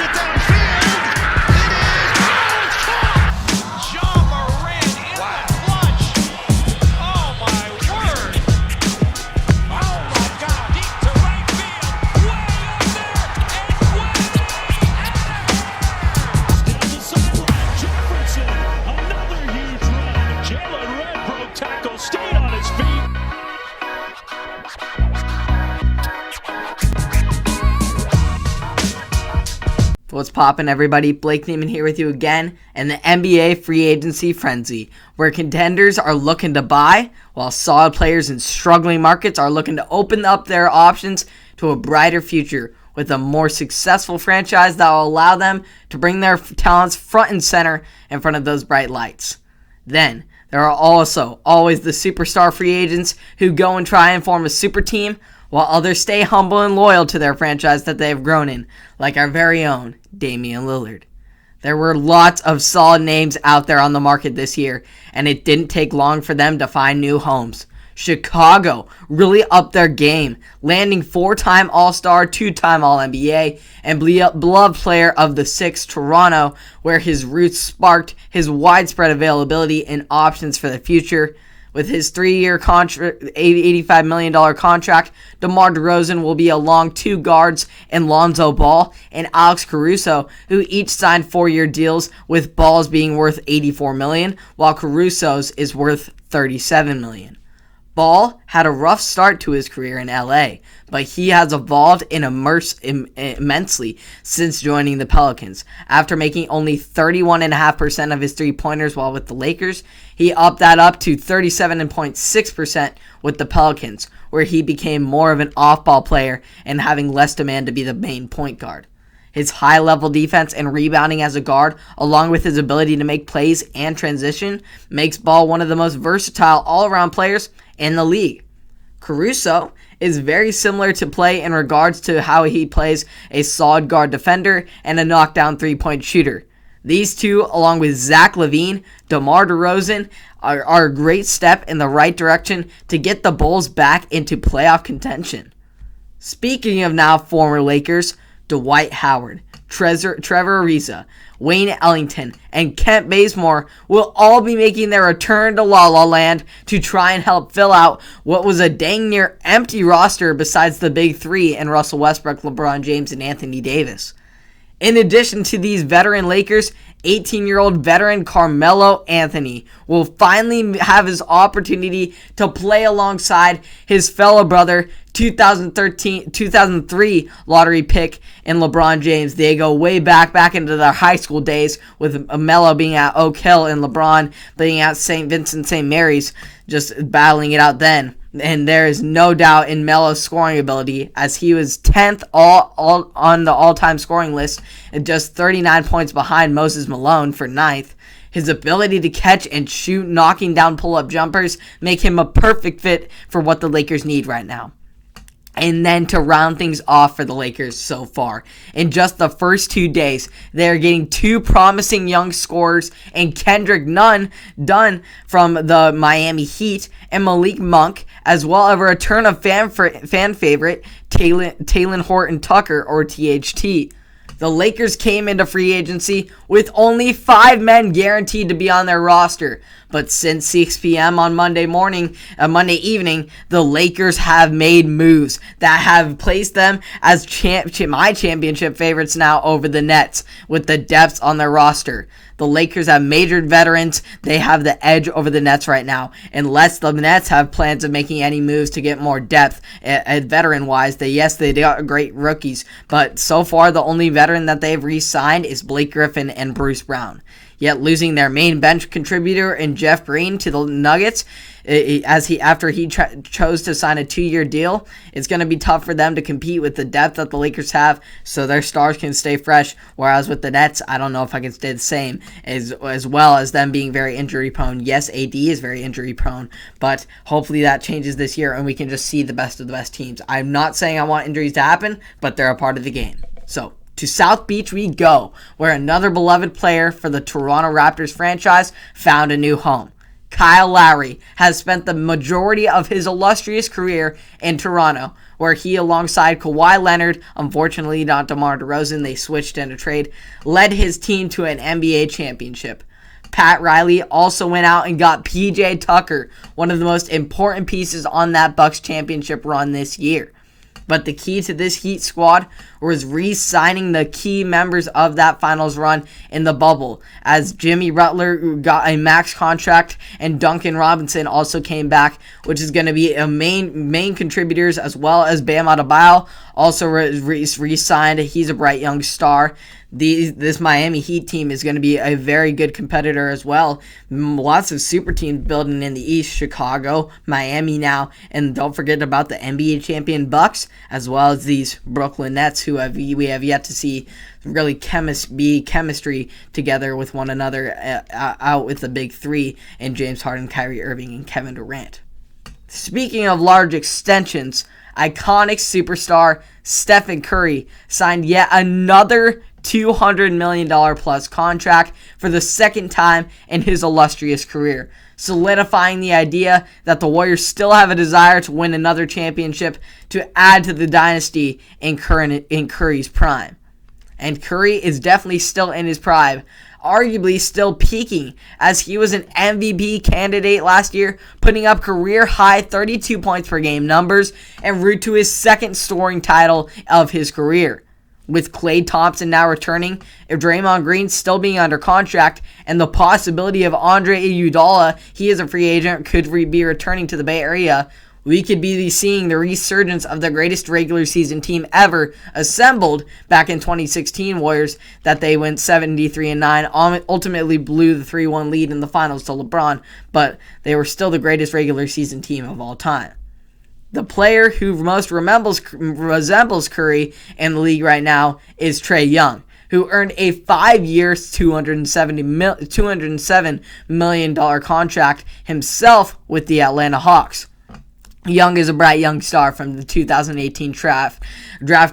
it downfield. It is. Oh, it's caught. John Moran in the clutch. Oh, my word. Oh, my God. Deep to right field. Way up there. And way down the sideline. Jefferson. Another huge run. Jalen Red broke tackle. Stayed on his feet. What's poppin', everybody? Blake Neiman here with you again, and the NBA free agency frenzy, where contenders are looking to buy, while solid players in struggling markets are looking to open up their options to a brighter future with a more successful franchise that will allow them to bring their talents front and center in front of those bright lights. Then, there are also always the superstar free agents who go and try and form a super team, while others stay humble and loyal to their franchise that they have grown in, like our very own Damian Lillard. There were lots of solid names out there on the market this year, and it didn't take long for them to find new homes. Chicago really upped their game, landing 4-time All-Star, 2-time All-NBA, and beloved player of the Six, Toronto, where his roots sparked his widespread availability and options for the future. With his 3-year contract, $85 million contract, DeMar DeRozan will be along two guards in Lonzo Ball and Alex Caruso, who each signed 4-year deals, with Ball's being worth $84 million, while Caruso's is worth $37 million. Ball had a rough start to his career in LA, but he has evolved and immersed immensely since joining the Pelicans. After making only 31.5% of his three-pointers while with the Lakers, he upped that up to 37.6% with the Pelicans, where he became more of an off-ball player and having less demand to be the main point guard. His high-level defense and rebounding as a guard, along with his ability to make plays and transition, makes Ball one of the most versatile all-around players in the league. Caruso is very similar to play in regards to how he plays a solid guard defender and a knockdown three-point shooter. These two, along with Zach LaVine, DeMar DeRozan, are a great step in the right direction to get the Bulls back into playoff contention. Speaking of now former Lakers, Dwight Howard, Trevor Ariza, Wayne Ellington, and Kent Bazemore will all be making their return to La La Land to try and help fill out what was a dang near empty roster besides the big three in Russell Westbrook, LeBron James, and Anthony Davis. In addition to these veteran Lakers, 18-year-old veteran Carmelo Anthony will finally have his opportunity to play alongside his fellow brother, 2003 lottery pick in LeBron James. They go way back into their high school days, with Melo being at Oak Hill and LeBron being at St. Vincent St. Mary's, just battling it out then. And there is no doubt in Melo's scoring ability, as he was 10th all on the all-time scoring list and just 39 points behind Moses Malone for 9th. His ability to catch and shoot knocking down pull-up jumpers make him a perfect fit for what the Lakers need right now. And then to round things off for the Lakers so far, in just the first 2 days, they're getting two promising young scorers in Kendrick Nunn done from the Miami Heat and Malik Monk, as well as a return of fan favorite Talen Horton-Tucker, or THT. The Lakers came into free agency with only 5 men guaranteed to be on their roster. But since 6 p.m. on Monday evening, the Lakers have made moves that have placed them as my championship favorites now over the Nets with the depths on their roster. The Lakers have majored veterans. They have the edge over the Nets right now. Unless the Nets have plans of making any moves to get more depth veteran-wise. They got great rookies. But so far, the only veteran that they've re-signed is Blake Griffin and Bruce Brown. Yet losing their main bench contributor in Jeff Green to the Nuggets, after he chose to sign a 2-year deal, it's going to be tough for them to compete with the depth that the Lakers have, so their stars can stay fresh. Whereas with the Nets, I don't know if I can stay the same, as well as them being very injury prone. Yes, AD is very injury prone, but hopefully that changes this year and we can just see the best of the best teams. I'm not saying I want injuries to happen, but they're a part of the game. So to South Beach we go, where another beloved player for the Toronto Raptors franchise found a new home. Kyle Lowry has spent the majority of his illustrious career in Toronto, where he, alongside Kawhi Leonard, unfortunately not DeMar DeRozan, they switched in a trade, led his team to an NBA championship. Pat Riley also went out and got PJ Tucker, one of the most important pieces on that Bucks championship run this year. But the key to this Heat squad was re-signing the key members of that finals run in the bubble, as Jimmy Butler got a max contract and Duncan Robinson also came back, which is going to be a main contributors, as well as Bam Adebayo also re-signed. He's a bright young star. This Miami Heat team is going to be a very good competitor as well. Lots of super teams building in the East: Chicago, Miami now, and don't forget about the NBA champion Bucks, as well as these Brooklyn Nets, who we have yet to see really chemistry together with one another, out with the big three in James Harden, Kyrie Irving, and Kevin Durant. Speaking of large extensions, iconic superstar Stephen Curry signed yet another $200 million plus contract for the second time in his illustrious career, solidifying the idea that the Warriors still have a desire to win another championship to add to the dynasty in Curry's prime. And Curry is definitely still in his prime, arguably still peaking, as he was an MVP candidate last year, putting up career-high 32 points per game numbers en route to his second scoring title of his career. With Klay Thompson now returning, if Draymond Green still being under contract, and the possibility of Andre Iguodala, he is a free agent, could be returning to the Bay Area, we could be seeing the resurgence of the greatest regular season team ever assembled back in 2016 Warriors, that they went 73-9, ultimately blew the 3-1 lead in the finals to LeBron, but they were still the greatest regular season team of all time. The player who most resembles Curry in the league right now is Trae Young, who earned a 5-year, $207 million contract himself with the Atlanta Hawks. Young is a bright young star from the 2018 draft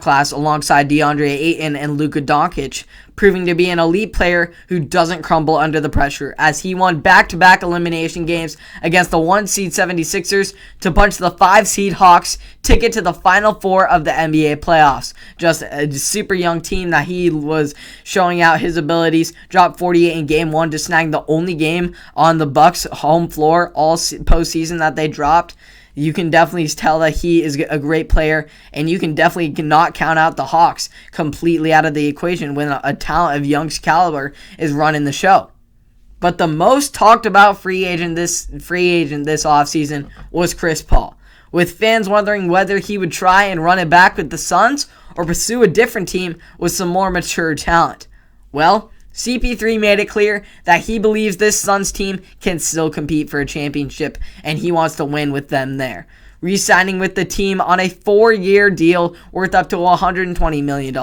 class, alongside DeAndre Ayton and Luka Doncic, proving to be an elite player who doesn't crumble under the pressure, as he won back-to-back elimination games against the 1-seed 76ers to punch the 5-seed Hawks ticket to the Final Four of the NBA playoffs. Just a super young team that he was showing out his abilities. Dropped 48 in Game 1 to snag the only game on the Bucks' home floor all postseason that they dropped. You can definitely tell that he is a great player, and you can definitely not count out the Hawks completely out of the equation when a talent of Young's caliber is running the show. But the most talked about free agent this offseason was Chris Paul, with fans wondering whether he would try and run it back with the Suns or pursue a different team with some more mature talent. Well, CP3 made it clear that he believes this Suns team can still compete for a championship, and he wants to win with them there, re-signing with the team on a 4-year deal worth up to $120 million.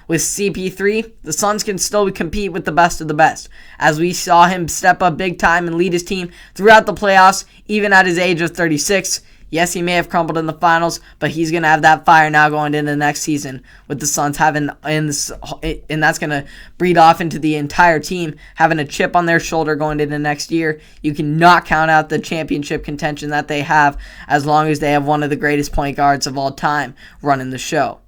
With CP3, the Suns can still compete with the best of the best, as we saw him step up big time and lead his team throughout the playoffs, even at his age of 36. Yes, he may have crumbled in the finals, but he's going to have that fire now going into the next season, with the Suns having, and that's going to breed off into the entire team, having a chip on their shoulder going into next year. You cannot count out the championship contention that they have, as long as they have one of the greatest point guards of all time running the show.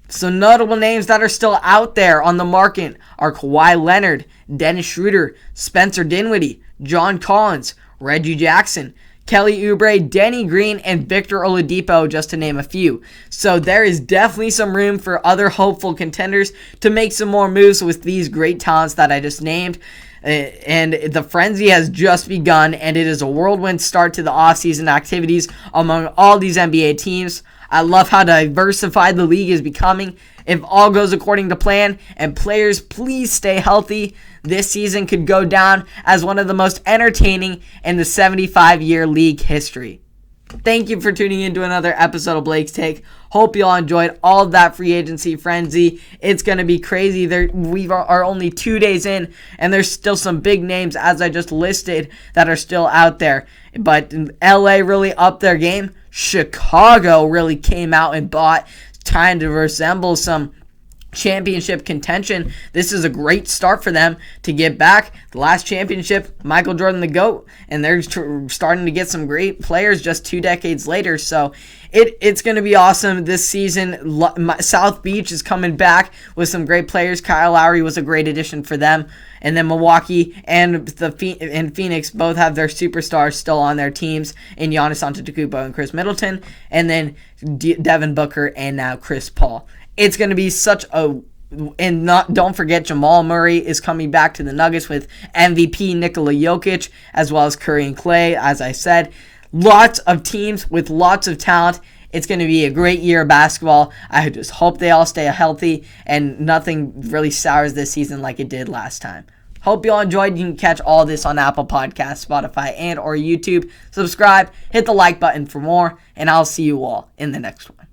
So notable names that are still out there on the market are Kawhi Leonard, Dennis Schroeder, Spencer Dinwiddie, John Collins, Reggie Jackson, Kelly Oubre, Danny Green, and Victor Oladipo, just to name a few. So there is definitely some room for other hopeful contenders to make some more moves with these great talents that I just named. And the frenzy has just begun, and it is a whirlwind start to the offseason activities among all these NBA teams. I love how diversified the league is becoming. If all goes according to plan and players please stay healthy, this season could go down as one of the most entertaining in the 75-year league history. Thank you for tuning in to another episode of Blake's Take. Hope you all enjoyed all of that free agency frenzy. It's going to be crazy. We are only 2 days in, and there's still some big names, as I just listed, that are still out there. But LA really upped their game. Chicago really came out and bought, trying to resemble some championship contention. This is a great start for them to get back. The last championship, Michael Jordan the GOAT, and they're starting to get some great players just 2 decades later. So it's going to be awesome this season. South Beach is coming back with some great players. Kyle Lowry was a great addition for them. And then Milwaukee and Phoenix both have their superstars still on their teams in Giannis Antetokounmpo and Chris Middleton. And then Devin Booker and now Chris Paul. It's going to be such a... And don't forget, Jamal Murray is coming back to the Nuggets with MVP Nikola Jokic, as well as Curry and Clay, as I said. Lots of teams with lots of talent. It's going to be a great year of basketball. I just hope they all stay healthy and nothing really sours this season like it did last time. Hope you all enjoyed. You can catch all this on Apple Podcasts, Spotify, and or YouTube. Subscribe, hit the like button for more, and I'll see you all in the next one.